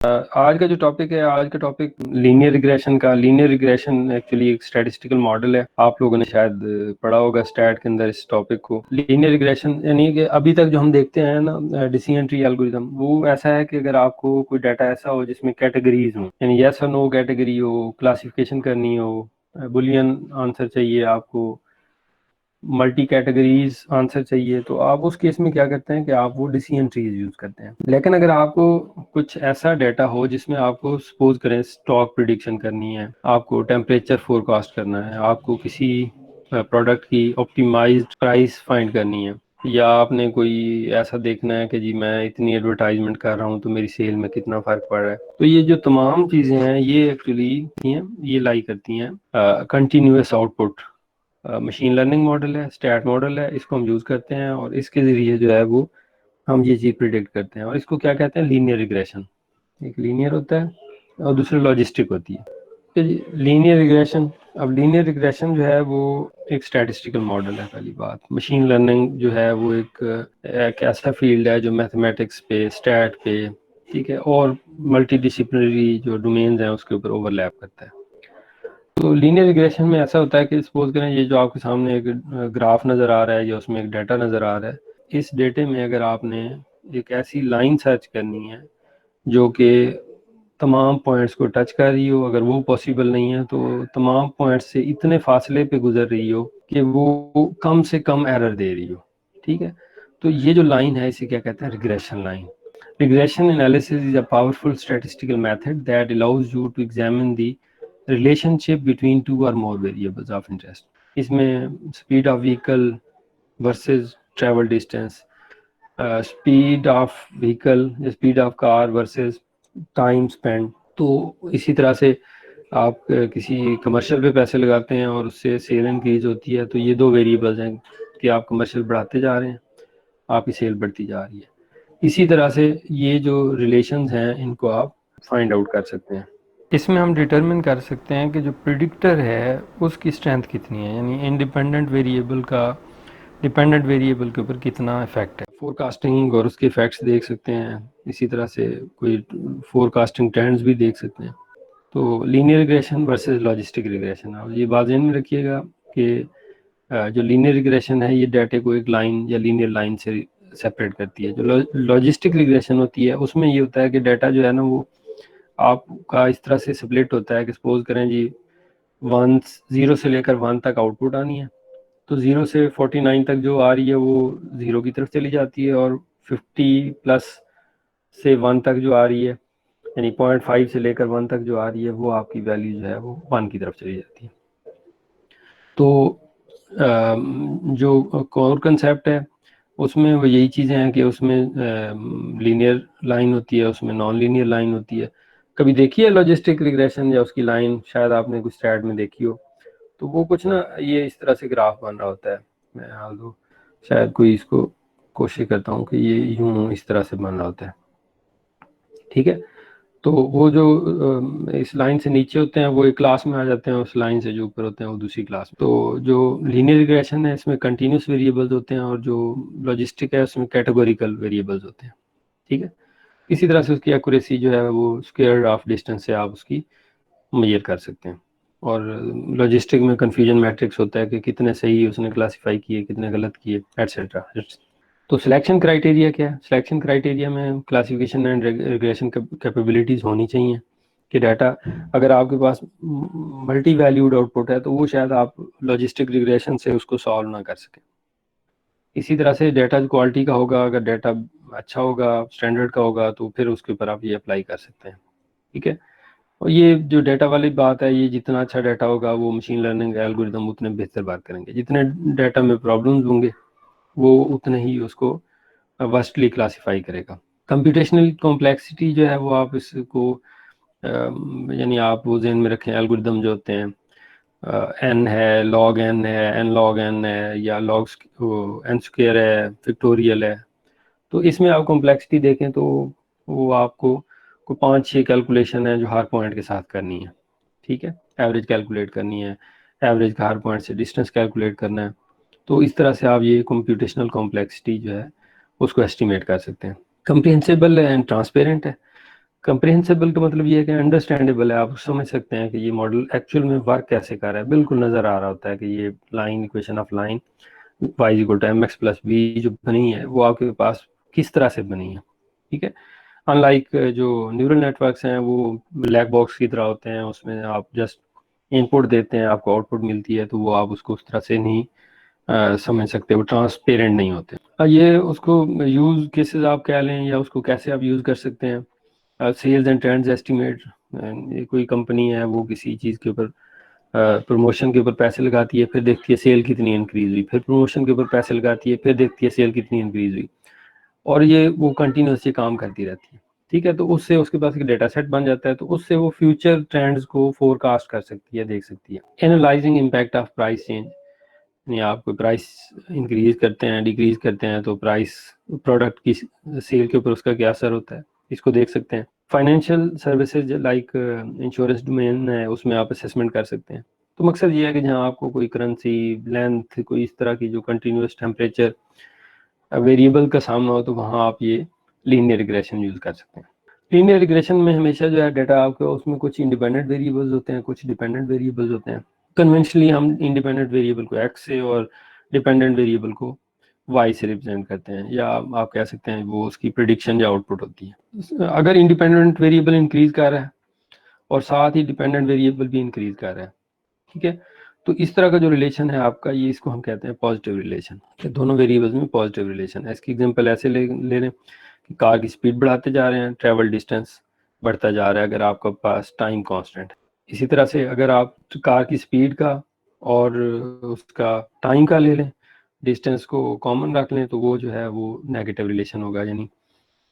आज का जो टॉपिक है, आज का टॉपिक लीनियर रिग्रेशन का। लीनियर रिग्रेशन एक्चुअली एक स्टैटिस्टिकल मॉडल है। आप लोगों ने शायद पढ़ा होगा स्टैट के अंदर इस टॉपिक को। लीनियर रिग्रेशन यानी कि अभी तक जो हम देखते हैं ना डिसीजन ट्री एल्गोरिथम, वो ऐसा है कि अगर आपको कोई डाटा ऐसा हो जिसमें कैटेगरीज हो, यानी यस और नो कैटेगरी हो, क्लासिफिकेशन करनी हो, बुलियन आंसर चाहिए आपको, मल्टी कैटेगरीज आंसर चाहिए, तो आप उस केस में क्या करते हैं कि आप वो डिसीजन ट्रीज यूज करते हैं। लेकिन अगर आपको कुछ ऐसा डाटा हो जिसमें आपको सपोज करें स्टॉक प्रिडिक्शन करनी है, आपको टेम्परेचर फोरकास्ट करना है, आपको किसी प्रोडक्ट की ऑप्टिमाइज्ड प्राइस फाइंड करनी है, या आपने कोई ऐसा देखना है कि जी मैं इतनी एडवर्टाइजमेंट कर रहा हूँ तो मेरी सेल में कितना फर्क पड़ रहा है, तो ये जो तमाम चीजें हैं ये एक्चुअली ये लाई करती हैं continuous output. Machine learning model है, स्टैट मॉडल है, इसको हम यूज़ करते हैं और इसके ज़रिए जो है वो हम ये चीज़ प्रिडिक्ट करते हैं। और इसको क्या कहते हैं? Linear regression. एक लीनियर होता है और दूसरी लॉजिस्टिक होती है। तो लीनियर रिग्रेशन, अब लीनियर रिग्रेशन जो है वो एक स्टैटिस्टिकल मॉडल है। पहली बात, मशीन लर्निंग जो है वो एक ऐसा फील्ड है जो मैथमेटिक्स पे, स्टैट पे, ठीक है, और मल्टी डिसिप्लिनरी जो डोमेन्स हैं उसके ऊपर ओवरलैप करता है। तो लीनियर रिग्रेशन में ऐसा होता है कि सपोज करें ये जो आपके सामने एक ग्राफ नज़र आ रहा है या उसमें एक डाटा नज़र आ रहा है, इस डेटे में अगर आपने एक ऐसी लाइन सर्च करनी है जो कि तमाम पॉइंट्स को टच कर रही हो, अगर वो पॉसिबल नहीं है तो तमाम पॉइंट्स से इतने फासले पे गुजर रही हो कि वो कम से कम एरर दे रही हो, ठीक है, तो ये जो लाइन है इसे क्या कहते हैं? Regression line. Regression analysis is a powerful statistical method that allows you to examine the relationship between two or more variables of interest. इसमें speed of vehicle versus travel distance, speed of vehicle, speed of car versus time spent। तो इसी तरह से आप किसी commercial पे पैसे लगाते हैं और उससे सेल इंक्रीज होती है, तो ये दो वेरिएबल्स हैं कि आप कमर्शियल बढ़ाते जा रहे हैं, आपकी सेल बढ़ती जा रही है। इसी तरह से ये जो रिलेशंस हैं इनको आप फाइंड आउट कर सकते हैं। इसमें हम डिटरमिन कर सकते हैं कि जो प्रिडिक्टर है उसकी स्ट्रेंथ कितनी है, यानी इंडिपेंडेंट वेरिएबल का डिपेंडेंट वेरिएबल के ऊपर कितना इफेक्ट है। फोरकास्टिंग और उसके इफेक्ट्स देख सकते हैं, इसी तरह से कोई फोरकास्टिंग ट्रेंड्स भी देख सकते हैं। तो linear regression versus logistic regression, आप ये बात ध्यान में रखिएगा कि जो लीनियर रिग्रेशन है ये डाटे को एक लाइन या लीनियर लाइन से सेपरेट करती है। जो लॉजिस्टिक रिग्रेशन होती है उसमें ये होता है कि डाटा जो है ना वो आपका इस तरह से स्प्लिट होता है कि सपोज करें जी 0 से लेकर 1 तक आउटपुट आनी है, तो 0 से 49 तक जो आ रही है वो 0 की तरफ चली जाती है, और 50 प्लस से 1 तक जो आ रही है, यानी 0.5 से लेकर 1 तक जो आ रही है, वो आपकी वैल्यू जो है वो 1 की तरफ चली जाती है। तो जो कोर कंसेप्ट है उसमें वो यही चीज़ें हैं कि उसमें लीनियर लाइन होती है, उसमें नॉन लीनियर लाइन होती है। कभी देखी है लॉजिस्टिक रिग्रेशन या उसकी लाइन? शायद आपने कुछ स्लाइड में देखी हो। तो वो कुछ ना ये इस तरह से ग्राफ बन रहा होता है। मैं हाल दो शायद कोई इसको कोशिश करता हूँ कि ये यूं इस तरह से बन रहा होता है, ठीक है। तो वो जो इस लाइन से नीचे होते हैं वो एक क्लास में आ जाते हैं, उस लाइन से जो ऊपर होते हैं वो दूसरी क्लास में। तो जो लीनियर रिग्रेशन है इसमें कंटिन्यूस वेरिएबल्स होते हैं और जो लॉजिस्टिक है उसमें कैटेगोरिकल वेरिएबल्स होते हैं, ठीक है। इसी तरह से उसकी एक्यूरेसी जो है वो स्क्वायर ऑफ डिस्टेंस से आप उसकी मेजर कर सकते हैं। और लॉजिस्टिक में कन्फ्यूजन मैट्रिक्स होता है कि कितने सही उसने क्लासीफाई किए, कितने गलत किए, एटसेट्रा। तो सिलेक्शन क्राइटेरिया क्या है? सिलेक्शन क्राइटेरिया में क्लासिफिकेशन एंड रिग्रेशन कैपेबिलिटीज़ होनी चाहिए कि डाटा अगर आपके पास मल्टी वैल्यूड आउटपुट है तो वो शायद आप लॉजिस्टिक रिग्रेशन से उसको सॉल्व ना कर सकें। इसी तरह से डाटा क्वालिटी का होगा, अगर डाटा अच्छा होगा, स्टैंडर्ड का होगा, तो फिर उसके ऊपर आप ये अप्लाई कर सकते हैं, ठीक है। और ये जो डाटा वाली बात है, ये जितना अच्छा डाटा होगा वो मशीन लर्निंग एल्गोरिदम उतने बेहतर बात करेंगे। जितने डाटा में प्रॉब्लम्स होंगे वो उतने ही उसको वास्टली क्लासीफाई करेगा। कंप्यूटेशनल कॉम्प्लेक्सिटी जो है वो आप इसको यानी आप वो जहन में रखें, एल्गोरिदम जो होते हैं एन है, लॉग एन है, एन लॉग एन है, या लॉग एन स्क्वायर है, फिक्टोरियल है। तो इसमें आप कॉम्प्लेक्सिटी देखें तो वो आपको को 5-6 कैलकुलेशन है जो हर पॉइंट के साथ करनी है, ठीक है। एवरेज कैलकुलेट करनी है, एवरेज का हर पॉइंट से डिस्टेंस कैलकुलेट करना है। तो इस तरह से आप ये कंप्यूटेशनल कॉम्प्लेक्सिटी जो है उसको एस्टिमेट कर सकते हैं। कंप्रिहेंसिबल एंड ट्रांसपेरेंट है। कंप्रिहेंसिबल का मतलब ये है कि अंडरस्टैंडेबल है, आप समझ सकते हैं कि ये मॉडल एक्चुअल में वर्क कैसे कर रहा है, बिल्कुल नज़र आ रहा होता है कि ये line, equation of line y equal to M X plus B जो बनी है वो आपके पास किस तरह से बनी है, ठीक है। अनलाइक जो न्यूरल नेटवर्क्स हैं वो ब्लैक बॉक्स की तरह होते हैं, उसमें आप जस्ट इनपुट देते हैं, आपको आउटपुट मिलती है, तो वो आप उसको उस तरह से नहीं समझ सकते, वो ट्रांसपेरेंट नहीं होते। ये उसको यूज़ केसेस आप कह लें या उसको कैसे आप यूज़ कर सकते हैं। सेल्स एंड ट्रेंड्स एस्टिमेट, कोई कंपनी है वो किसी चीज़ के ऊपर प्रमोशन के ऊपर पैसे लगाती है, फिर देखती है सेल कितनी इंक्रीज हुई, फिर प्रमोशन के ऊपर पैसे लगाती है, फिर देखती है सेल कितनी इंक्रीज हुई, और ये वो कंटिन्यूसली काम करती रहती है, ठीक है। तो उससे उसके पास एक डेटा सेट बन जाता है, तो उससे वो फ्यूचर ट्रेंड्स को फोरकास्ट कर सकती है, देख सकती है। Analysing impact of price change, यानी आप कोई प्राइस इंक्रीज करते हैं, डिक्रीज करते हैं, तो प्राइस प्रोडक्ट की सेल के ऊपर उसका क्या असर होता है, इसको देख सकते हैं। Financial services like insurance domain है, उसमें आप असेसमेंट कर सकते हैं। तो मकसद ये है कि जहाँ आपको कोई करेंसी लेंथ, कोई इस तरह की जो कंटिन्यूस टेम्परेचर वेरिएबल का सामना हो, तो वहाँ आप ये लीनियर रिग्रेशन यूज़ कर सकते हैं। लीनियर रिग्रेशन में हमेशा जो है डाटा आपका, उसमें कुछ इंडिपेंडेंट वेरिएबल्स होते हैं, कुछ डिपेंडेंट वेरिएबल्स होते हैं। कन्वेंशनली हम इंडिपेंडेंट वेरिएबल को एक्स से और डिपेंडेंट वेरिएबल को वाई से रिप्रेजेंट करते हैं, या आप कह सकते हैं वो उसकी प्रिडिक्शन या आउटपुट होती है। अगर इंडिपेंडेंट वेरिएबल इंक्रीज कर रहा है और साथ ही डिपेंडेंट वेरिएबल भी इंक्रीज कर रहा है, ठीक है, तो इस तरह का जो रिलेशन है आपका, ये इसको हम कहते हैं पॉजिटिव रिलेशन। दोनों वेरिएबल्स में पॉजिटिव रिलेशन है। इसकी एग्जांपल ऐसे ले लें कि कार की स्पीड बढ़ाते जा रहे हैं, ट्रेवल डिस्टेंस बढ़ता जा रहा है अगर आपके पास टाइम कांस्टेंट है। इसी तरह से अगर आप कार की स्पीड का और उसका टाइम का ले लें, डिस्टेंस को कॉमन रख लें, तो वो जो है वो नेगेटिव रिलेशन होगा, यानी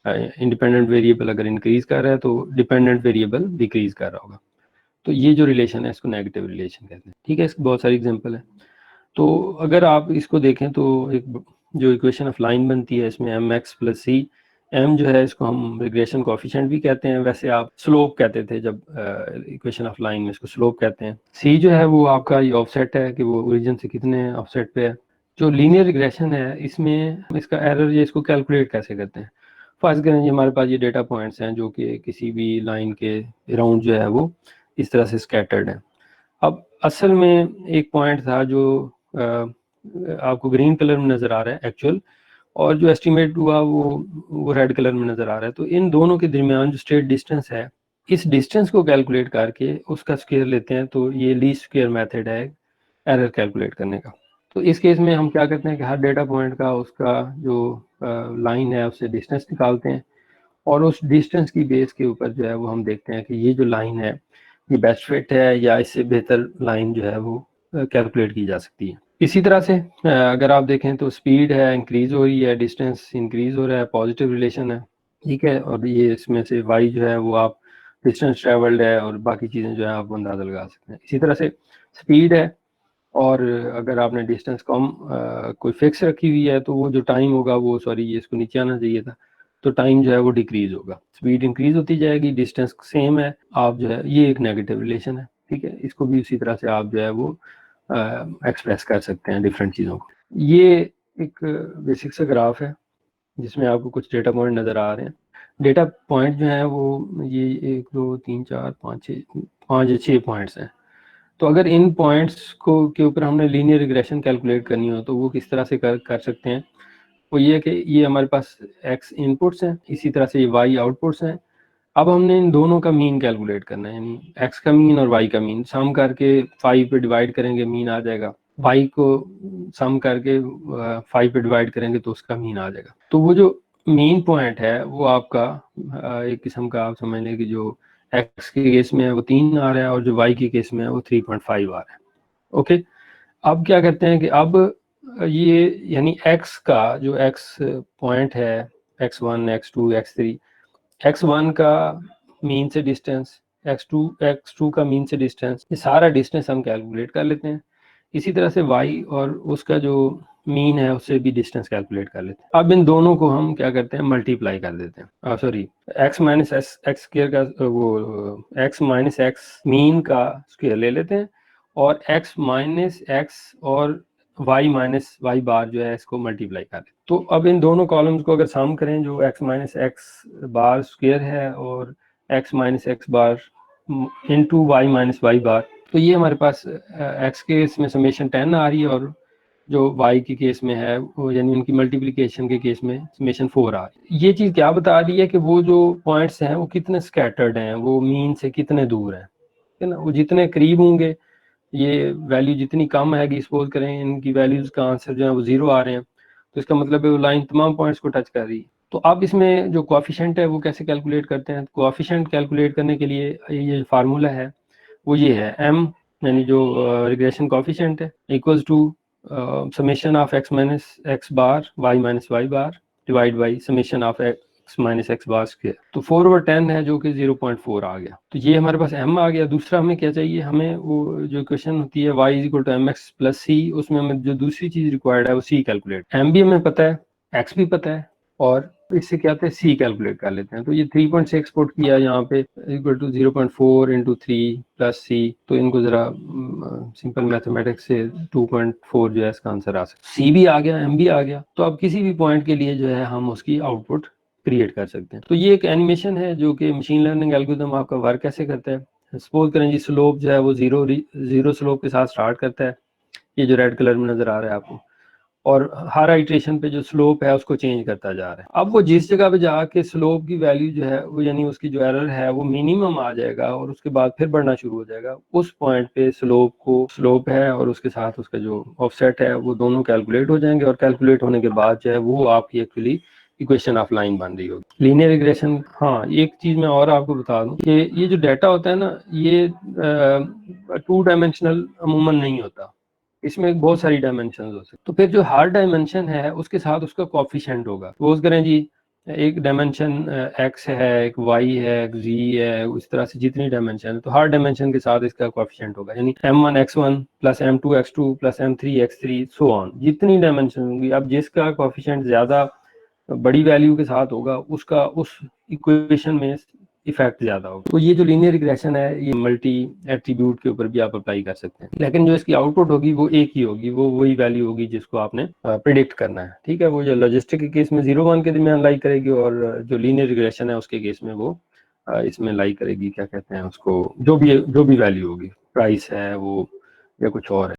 इंडिपेंडेंट वेरिएबल अगर इंक्रीज कर रहा है तो डिपेंडेंट वेरिएबल डिक्रीज कर रहा होगा। तो ये जो रिलेशन है इसको नेगेटिव रिलेशन कहते हैं, ठीक है। इसकी बहुत सारी एग्जांपल है। तो अगर आप इसको देखें तो एक जो इक्वेशन ऑफ लाइन बनती है, इसमें एम एक्स प्लस सी, एम जो है इसको हम रिग्रेशन कोफिशिएंट भी कहते हैं, वैसे आप स्लोप कहते थे जब इक्वेशन ऑफ लाइन में, इसको स्लोप कहते हैं। सी जो है वो आपका ये ऑफसेट है कि वो ओरिजिन से कितने ऑफसेट पे है। जो लीनियर रिग्रेशन है इसमें इसका एरर, ये इसको कैलकुलेट कैसे करते हैं। फर्स्ट करें, ये हमारे पास ये डेटा पॉइंट्स हैं जो कि किसी भी लाइन के अराउंड जो है वो इस तरह से स्कैटर्ड है। अब असल में एक पॉइंट था जो आपको ग्रीन कलर में नज़र आ रहा है एक्चुअल, और जो एस्टिमेट हुआ वो रेड कलर में नज़र आ रहा है। तो इन दोनों के दरमियान जो स्ट्रेट डिस्टेंस है, इस डिस्टेंस को कैलकुलेट करके उसका स्क्वायर लेते हैं, तो ये लीस्ट स्क्वायर मेथड है एरर कैलकुलेट करने का। तो इस केस में हम क्या करते हैं कि हर डेटा पॉइंट का उसका जो लाइन है उससे डिस्टेंस निकालते हैं, और उस डिस्टेंस की बेस के ऊपर जो है वो हम देखते हैं कि ये जो लाइन है ये बेस्ट फिट है या इससे बेहतर लाइन जो है वो कैलकुलेट की जा सकती है। इसी तरह से अगर आप देखें तो स्पीड है इंक्रीज हो रही है, डिस्टेंस इंक्रीज हो रहा है, पॉजिटिव रिलेशन है, ठीक है। और ये इसमें से वाई जो है वो आप डिस्टेंस ट्रेवल्ड है, और बाकी चीज़ें जो है आप अंदाजा लगा सकते हैं। इसी तरह से स्पीड है, और अगर आपने डिस्टेंस कम कोई फिक्स रखी हुई है, तो वो जो टाइम होगा वो, सॉरी ये इसको नीचे आना चाहिए था, तो टाइम जो है वो डिक्रीज होगा। स्पीड इंक्रीज होती जाएगी, डिस्टेंस सेम है, आप जो है ये एक नेगेटिव रिलेशन है, ठीक है। इसको भी उसी तरह से आप जो है वो एक्सप्रेस कर सकते हैं डिफरेंट चीज़ों को। ये एक बेसिक सा ग्राफ है जिसमें आपको कुछ डेटा पॉइंट नज़र आ रहे हैं। डेटा पॉइंट जो है वो ये 1 2 3 4 5 6 5 या 6 पॉइंट्स हैं। तो अगर इन पॉइंट्स को के ऊपर हमने लीनियर रिग्रेशन कैलकुलेट करनी हो तो वो किस तरह से कर सकते हैं। वो ये कि ये हमारे पास x इनपुट्स हैं, इसी तरह से ये y आउटपुट्स हैं। अब हमने इन दोनों का मीन कैलकुलेट करना है, यानी x का मीन और y का मीन सम करके 5 पे डिवाइड करेंगे, मीन आ जाएगा। y को सम करके 5 पे डिवाइड करेंगे तो उसका मीन आ जाएगा। तो वो जो मीन पॉइंट है वो आपका एक किस्म का आप समझ लें कि जो x के केस में है वो 3 आ रहा है, और जो y के केस में है वो 3.5 आ रहा है। ओके, अब क्या करते हैं कि अब ये यानी x का जो x पॉइंट है, x1 x2 x3, x1 का मीन से डिस्टेंस, x2 का मीन से डिस्टेंस, ये सारा डिस्टेंस हम कैलकुलेट कर लेते हैं। इसी तरह से y और उसका जो मीन है उससे भी डिस्टेंस कैलकुलेट कर लेते हैं। अब इन दोनों को हम क्या करते हैं, मल्टीप्लाई कर देते हैं, sorry x minus x square का वो x माइनस एक्स मीन का स्क्वायर ले लेते हैं, और x माइनस एक्स और y माइनस वाई बार जो है इसको मल्टीप्लाई कर दें। तो अब इन दोनों कॉलम्स को अगर सम करें, जो x minus X bar square है और x minus X bar into Y minus Y बार। तो ये हमारे पास एक्स के इसमें समेशन 10 आ रही है और जो वाई के केस में है वो यानी उनकी मल्टीप्लिकेशन के केस में समेशन 4 आ रही है। ये चीज़ क्या बता रही है कि वो जो पॉइंट्स हैं वो कितने स्कैटर्ड हैं, वो मीन से कितने दूर हैं, है ना। वो जितने करीब होंगे, ये वैल्यू जितनी कम है, सपोज करें इनकी वैल्यूज का आंसर जो है वो 0 आ रहे हैं, तो इसका मतलब है वो लाइन तमाम पॉइंट्स को टच कर रही है। तो अब इसमें जो कोएफिशिएंट है वो कैसे कैलकुलेट करते हैं। कोएफिशिएंट कैलकुलेट करने के लिए ये फार्मूला है वो ये है, m यानी जो रिग्रेशन कोएफिशिएंट है equals to summation of x minus X bar y minus Y bar divide by summation of x minus X bar square. तो 4/10 है जो कि 0.4 आ गया। तो ये हमारे पास m आ गया। दूसरा हमें क्या चाहिए, हमें वो जो इक्वेशन होती है y equal to mx plus c, उसमें हमें जो दूसरी चीज रिक्वायर्ड है वो c कैलकुलेट। m भी हमें पता है, x भी पता है, और इससे क्या होता है सी कैलकुलेट कर लेते हैं। तो ये 3.6 पुट किया यहाँ पे इक्वल टू 0.4 इंटू 3 प्लस सी। तो इनको जरा सिंपल मैथमेटिक्स से 2.4 जो है इसका आंसर आ सकता है। सी भी आ गया, एम भी आ गया, तो अब किसी भी पॉइंट के लिए जो है हम उसकी आउटपुट क्रिएट कर सकते हैं। तो ये एक एनिमेशन है जो कि मशीन लर्निंग एल्गोरिथम आपका वर्क कैसे करता है। सपोज करें जी स्लोप जो है वो जीरो स्लोप के साथ स्टार्ट करता है, ये जो रेड कलर में नजर आ रहा है आपको, और हर आइट्रेशन पे जो स्लोप है उसको चेंज करता जा रहा है। अब वो जिस जगह पे जाके स्लोप की वैल्यू जो है वो यानी उसकी जो एरर है वो मिनिमम आ जाएगा और उसके बाद फिर बढ़ना शुरू हो जाएगा, उस पॉइंट पे स्लोप है और उसके साथ उसका जो ऑफसेट है वो दोनों कैलकुलेट हो जाएंगे, और कैलकुलेट होने के बाद जो है वो आपकी एक्चुअली इक्वेशन ऑफ लाइन बन रही होगी, लीनियर रिग्रेशन। हाँ, एक चीज मैं और आपको बता दूं कि ये जो डाटा होता है ना, ये 2 डायमेंशनल अमूमन नहीं होता, इसमें बहुत सारी डायमेंशन हो सकती। तो फिर जो हर डायमेंशन है उसके साथ उसका कोएफिशिएंट होगा। सपोज करें जी एक डायमेंशन x है, एक y है, एक z है, उस तरह से जितनी डायमेंशन है तो हर डायमेंशन के साथ इसका कोएफिशिएंट होगा, यानी m1 x1 plus m2 x2 plus m3 x3 so on, जितनी डायमेंशन होंगी। अब जिसका कोएफिशिएंट ज्यादा बड़ी वैल्यू के साथ होगा उसका उस इक्वेशन में इफेक्ट ज्यादा होगा। तो ये जो लीनियर रिग्रेशन है ये मल्टी एट्रीब्यूट के ऊपर भी आप अप्लाई कर सकते हैं, लेकिन जो इसकी आउटपुट होगी वो एक ही होगी, वो वही वैल्यू होगी जिसको आपने प्रिडिक्ट करना है। ठीक है, वो जो लॉजिस्टिक के केस में 0-1 के दरमियान लाई करेगी, और जो लीनियर रिग्रेशन है उसके केस में वो इसमें लाई करेगी, क्या कहते हैं उसको, जो भी वैल्यू होगी, प्राइस है वो या कुछ और है।